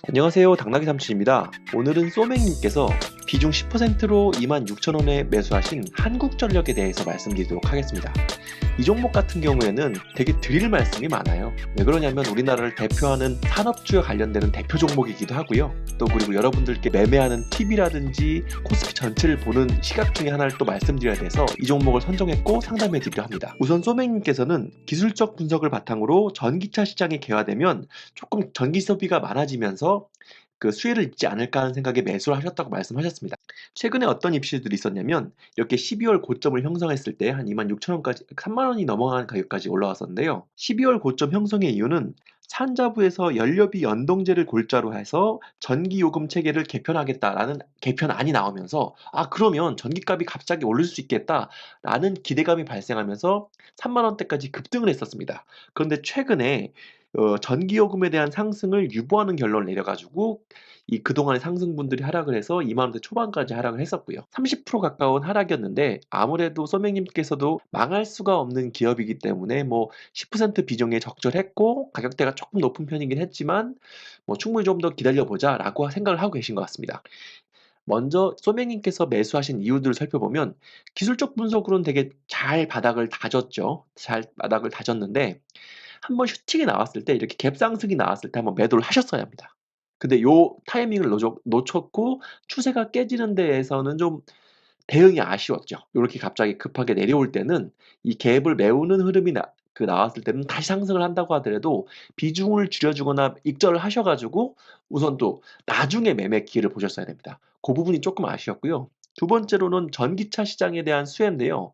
안녕하세요. 당나귀 삼촌입니다. 오늘은 소맥님께서 비중 10%로 26,000원에 매수하신 한국전력에 대해서 말씀드리도록 하겠습니다. 이 종목 같은 경우에는 되게 드릴 말씀이 많아요. 왜 그러냐면 우리나라를 대표하는 산업주와 관련되는 대표 종목이기도 하고요. 또 그리고 여러분들께 매매하는 팁이라든지 코스피 전체를 보는 시각 중에 하나를 또 말씀드려야 돼서 이 종목을 선정했고 상담해 드리려 합니다. 우선 소맥님께서는 기술적 분석을 바탕으로 전기차 시장이 개화되면 조금 전기 소비가 많아지면서 그 수혜를 입지 않을까 하는 생각에 매수를 하셨다고 말씀하셨습니다. 최근에 어떤 입시들이 있었냐면 이렇게 12월 고점을 형성했을 때 한 26,000원까지 3만 원이 넘어가는 가격까지 올라왔었는데요. 12월 고점 형성의 이유는 산자부에서 연료비 연동제를 골자로 해서 전기요금 체계를 개편하겠다라는 개편안이 나오면서 그러면 전기값이 갑자기 오를 수 있겠다라는 기대감이 발생하면서 3만 원대까지 급등을 했었습니다. 그런데 최근에 전기요금에 대한 상승을 유보하는 결론을 내려가지고 이 그동안의 상승분들이 하락을 해서 2만 원대 초반까지 하락을 했었고요. 30% 가까운 하락이었는데 아무래도 소맥님께서도 망할 수가 없는 기업이기 때문에 뭐 10% 비중에 적절했고 가격대가 조금 높은 편이긴 했지만 뭐 충분히 좀 더 기다려보자라고 생각을 하고 계신 것 같습니다. 먼저 소맥님께서 매수하신 이유들을 살펴보면 기술적 분석으로는 되게 잘 바닥을 다졌죠. 잘 바닥을 다졌는데 한번 슈팅이 나왔을 때 이렇게 갭 상승이 나왔을 때 한번 매도를 하셨어야 합니다. 근데 요 타이밍을 놓쳤고 추세가 깨지는 데에서는 좀 대응이 아쉬웠죠. 요렇게 갑자기 급하게 내려올 때는 이 갭을 메우는 흐름이 나왔을 때는 다시 상승을 한다고 하더라도 비중을 줄여주거나 익절을 하셔 가지고 우선 또 나중에 매매 기회를 보셨어야 됩니다. 그 부분이 조금 아쉬웠고요. 두 번째로는 전기차 시장에 대한 수혜인데요.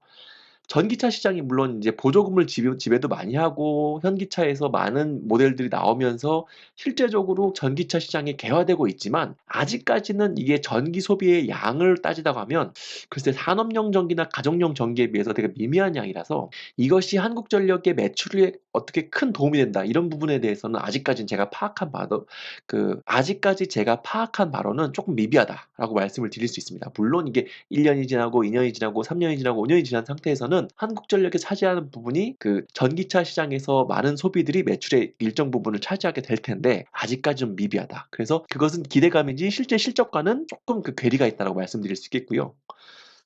전기차 시장이 물론 이제 보조금을 지배도 많이 하고 현기차에서 많은 모델들이 나오면서 실제적으로 전기차 시장이 개화되고 있지만 아직까지는 이게 전기 소비의 양을 따지다고 하면 글쎄 산업용 전기나 가정용 전기에 비해서 되게 미미한 양이라서 이것이 한국전력의 매출에 어떻게 큰 도움이 된다 이런 부분에 대해서는 아직까지 제가 파악한 바로는 조금 미비하다라고 말씀을 드릴 수 있습니다. 물론 이게 1년이 지나고 2년이 지나고 3년이 지나고 5년이 지난 상태에서는 한국전력이 차지하는 부분이 그 전기차 시장에서 많은 소비들이 매출의 일정 부분을 차지하게 될 텐데 아직까지 좀 미비하다. 그래서 그것은 기대감인지 실제 실적과는 조금 그 괴리가 있다라고 말씀드릴 수 있겠고요.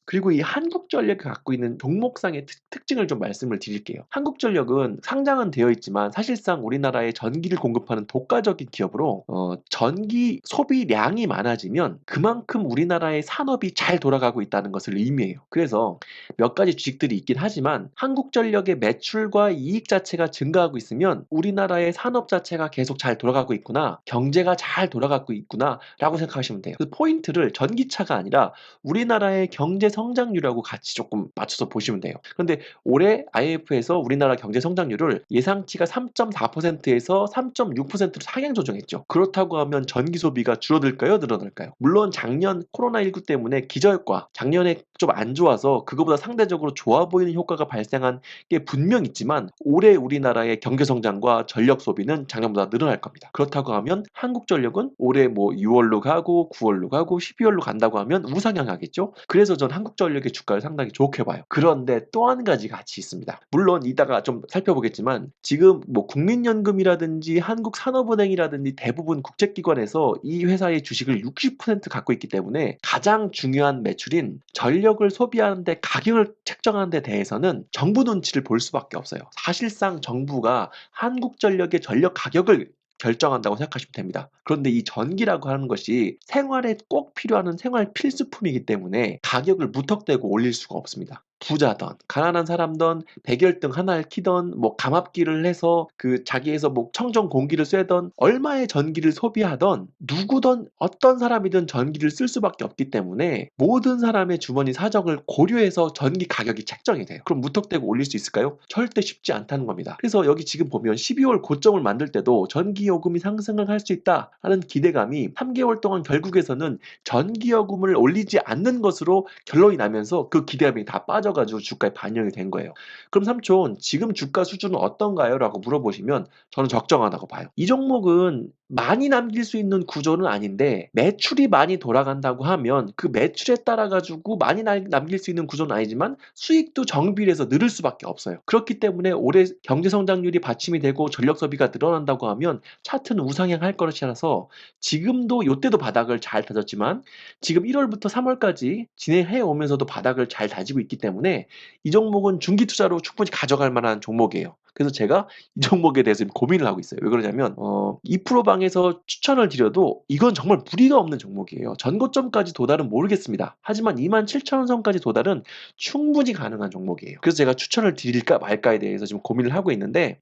그리고 이 한국전력이 갖고 있는 종목상의 특징을 좀 말씀을 드릴게요. 한국전력은 상장은 되어 있지만 사실상 우리나라에 전기를 공급하는 독과적인 기업으로 전기 소비량이 많아지면 그만큼 우리나라의 산업이 잘 돌아가고 있다는 것을 의미해요. 그래서 몇 가지 주식들이 있긴 하지만 한국전력의 매출과 이익 자체가 증가하고 있으면 우리나라의 산업 자체가 계속 잘 돌아가고 있구나, 경제가 잘 돌아가고 있구나라고 생각하시면 돼요. 그 포인트를 전기차가 아니라 우리나라의 경제 성장률하고 같이 조금 맞춰서 보시면 돼요. 그런데 올해 IMF에서 우리나라 경제 성장률을 예상치가 3.4%에서 3.6%로 상향 조정했죠. 그렇다고 하면 전기 소비가 줄어들까요? 늘어날까요? 물론 작년 코로나19 때문에 기저효과, 작년에 좀 안 좋아서 그거보다 상대적으로 좋아 보이는 효과가 발생한 게 분명 있지만 올해 우리나라의 경제 성장과 전력 소비는 작년보다 늘어날 겁니다. 그렇다고 하면 한국전력은 올해 뭐 6월로 가고 9월로 가고 12월로 간다고 하면 우상향하겠죠. 그래서 전 한국전력의 주가를 상당히 좋게 봐요. 그런데 또 한 가지 가치 있습니다. 물론 이따가 좀 살펴보겠지만 지금 뭐 국민연금이라든지 한국산업은행이라든지 대부분 국제기관에서 이 회사의 주식을 60% 갖고 있기 때문에 가장 중요한 매출인 전력을 소비하는데 가격을 책정하는 데 대해서는 정부 눈치를 볼 수밖에 없어요. 사실상 정부가 한국전력의 전력 가격을 결정한다고 생각하시면 됩니다. 그런데 이 전기라고 하는 것이 생활에 꼭 필요한 생활 필수품이기 때문에 가격을 무턱대고 올릴 수가 없습니다. 부자든 가난한 사람든 백열등 하나를 키던 뭐 감압기를 해서 그 자기에서 뭐 청정 공기를 쐬던 얼마의 전기를 소비하던 누구든 어떤 사람이든 전기를 쓸 수밖에 없기 때문에 모든 사람의 주머니 사정을 고려해서 전기 가격이 책정이 돼요. 그럼 무턱대고 올릴 수 있을까요? 절대 쉽지 않다는 겁니다. 그래서 여기 지금 보면 12월 고점을 만들 때도 전기요금이 상승을 할 수 있다 하는 기대감이 3개월 동안 결국에서는 전기요금을 올리지 않는 것으로 결론이 나면서 그 기대감이 다 빠져가지고 주가에 반영이 된 거예요. 그럼 삼촌 지금 주가 수준은 어떤가요? 라고 물어보시면 저는 적정하다고 봐요. 이 종목은 많이 남길 수 있는 구조는 아닌데 매출이 많이 돌아간다고 하면 그 매출에 따라 가지고 많이 남길 수 있는 구조는 아니지만 수익도 정비례해서 늘을 수밖에 없어요. 그렇기 때문에 올해 경제 성장률이 받침이 되고 전력 소비가 늘어난다고 하면 차트는 우상향할 것이라서 지금도 요때도 바닥을 잘 다졌지만 지금 1월부터 3월까지 진행해 오면서도 바닥을 잘 다지고 있기 때문에 이 종목은 중기 투자로 충분히 가져갈 만한 종목이에요. 그래서 제가 이 종목에 대해서 고민을 하고 있어요. 왜 그러냐면 2% 방에서 추천을 드려도 이건 정말 무리가 없는 종목이에요. 전고점까지 도달은 모르겠습니다. 하지만 27,000원 선까지 도달은 충분히 가능한 종목이에요. 그래서 제가 추천을 드릴까 말까에 대해서 지금 고민을 하고 있는데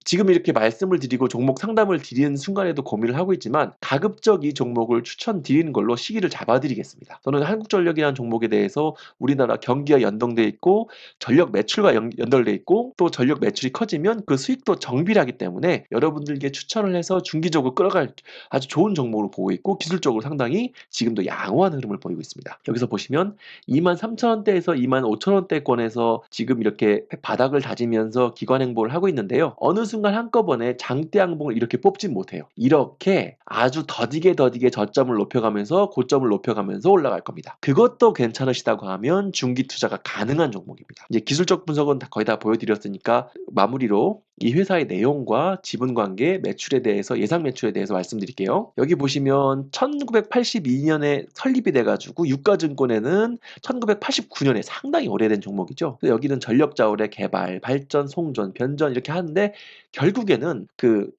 지금 이렇게 말씀을 드리고 종목 상담을 드리는 순간에도 고민을 하고 있지만 가급적 이 종목을 추천드리는 걸로 시기를 잡아드리겠습니다. 저는 한국전력이라는 종목에 대해서 우리나라 경기와 연동돼 있고 전력 매출과 연결돼 있고 또 전력 매출이 커지면 그 수익도 정비하기 때문에 여러분들께 추천을 해서 중기적으로 끌어갈 아주 좋은 종목으로 보고 있고 기술적으로 상당히 지금도 양호한 흐름을 보이고 있습니다. 여기서 보시면 23,000원대에서 25,000원대권에서 지금 이렇게 바닥을 다지면서 기관 행보를 하고 있는데요. 어느 순간 한꺼번에 장대 항봉을 이렇게 뽑진 못해요. 이렇게 아주 더디게 저점을 높여가면서 고점을 높여가면서 올라갈 겁니다. 그것도 괜찮으시다고 하면 중기 투자가 가능한 종목입니다. 이제 기술적 분석은 거의 다 보여드렸으니까 마무리로 이 회사의 내용과 지분관계, 매출에 대해서 예상 매출에 대해서 말씀드릴게요. 여기 보시면 1982년에 설립이 돼가지고 유가증권에는 1989년에 상당히 오래된 종목이죠. 여기는 전력자원의 개발, 발전, 송전, 변전 이렇게 하는데 결국에는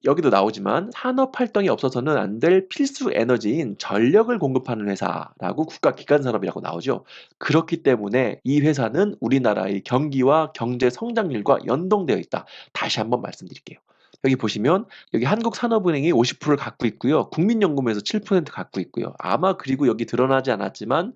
여기도 나오지만 산업 활동이 없어서는 안 될 필수 에너지인 전력을 공급하는 회사라고 국가기관산업이라고 나오죠. 그렇기 때문에 이 회사는 우리나라의 경기와 경제 성장률과 연동되어 있다. 다시 한번 말씀드릴게요. 여기 보시면 여기 한국산업은행이 50%를 갖고 있고요. 국민연금에서 7% 갖고 있고요. 아마 그리고 여기 드러나지 않았지만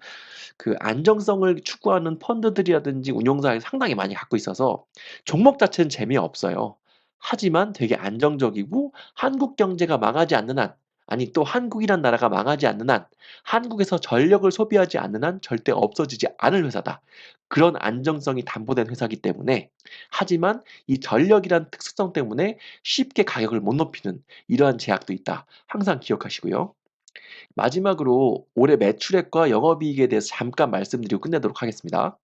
그 안정성을 추구하는 펀드들이라든지 운용사에 상당히 많이 갖고 있어서 종목 자체는 재미없어요. 하지만 되게 안정적이고 한국 경제가 망하지 않는 한 아니 또 한국이란 나라가 망하지 않는 한 한국에서 전력을 소비하지 않는 한 절대 없어지지 않을 회사다. 그런 안정성이 담보된 회사이기 때문에 하지만 이 전력이란 특수성 때문에 쉽게 가격을 못 높이는 이러한 제약도 있다. 항상 기억하시고요. 마지막으로 올해 매출액과 영업이익에 대해서 잠깐 말씀드리고 끝내도록 하겠습니다.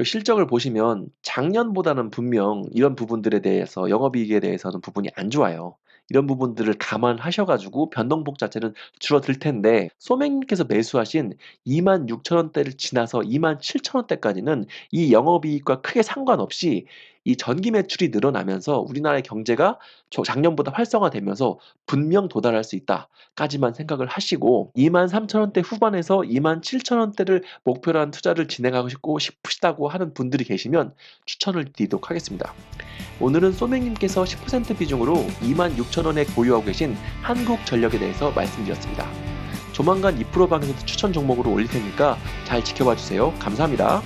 실적을 보시면 작년보다는 분명 이런 부분들에 대해서 영업이익에 대해서는 부분이 안 좋아요. 이런 부분들을 감안하셔가지고 변동폭 자체는 줄어들 텐데 소맥님께서 매수하신 26,000원대를 지나서 27,000원대까지는 이 영업이익과 크게 상관없이 이 전기 매출이 늘어나면서 우리나라의 경제가 작년보다 활성화되면서 분명 도달할 수 있다까지만 생각을 하시고 23,000원대 후반에서 27,000원대를 목표로 한 투자를 진행하고 싶으시다고 하는 분들이 계시면 추천을 드리도록 하겠습니다. 오늘은 소맥님께서 10% 비중으로 26,000원에 보유하고 계신 한국전력에 대해서 말씀드렸습니다. 조만간 2% 방에서도 추천 종목으로 올릴 테니까 잘 지켜봐 주세요. 감사합니다.